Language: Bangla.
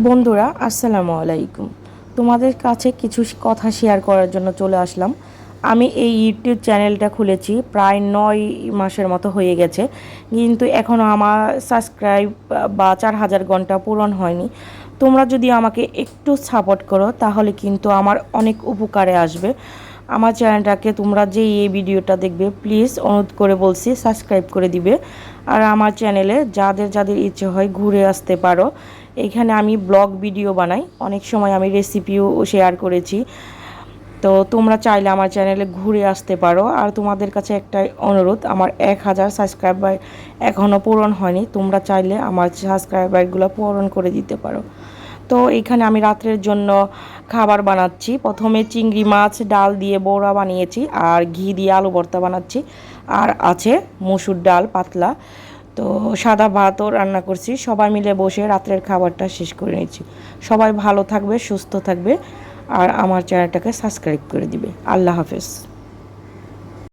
বন্ধুরা আসসালামু আলাইকুম। তোমাদের কাছে কিছু কথা শেয়ার করার জন্য চলে আসলাম। আমি এই ইউটিউব চ্যানেলটা খুলেছি প্রায় 9 মাসের মতো হয়ে গেছে, কিন্তু এখনও আমার সাবস্ক্রাইব বা 4000 ঘন্টা পূরণ হয়নি। তোমরা যদি আমাকে একটু সাপোর্ট করো তাহলে কিন্তু আমার অনেক উপকারে আসবে। আমার চ্যানেলটাকে তোমরা যে এই ভিডিওটা দেখবে প্লিজ অনুরোধ করে বলছি সাবস্ক্রাইব করে দিবে। আর আমার চ্যানেলে যাদের যাদের ইচ্ছে হয় ঘুরে আসতে পারো। এখানে আমি ব্লগ ভিডিও বানাই, অনেক সময় আমি রেসিপিও শেয়ার করেছি। তো তোমরা চাইলে আমার চ্যানেলে ঘুরে আসতে পারো। আর তোমাদের কাছে একটাই অনুরোধ, আমার 1000 সাবস্ক্রাইবার এখনও পূরণ হয়নি, তোমরা চাইলে আমার সাবস্ক্রাইবারগুলো পূরণ করে দিতে পারো। তো এখানে আমি রাত্রের জন্য খাবার বানাচ্ছি। প্রথমে চিংড়ি মাছ ডাল দিয়ে বড়া বানিয়েছি, আর ঘি দিয়ে আলু ভর্তা বানাচ্ছি, আর আছে মসুর ডাল পাতলা। তো সাদা ভাতও রান্না করছি। সবাই মিলে বসে রাত্রের খাবারটা শেষ করে নিচ্ছি। সবাই ভালো থাকবে, সুস্থ থাকবে, আর আমার চ্যানেলটাকে সাবস্ক্রাইব করে দিবে। আল্লাহ হাফেজ।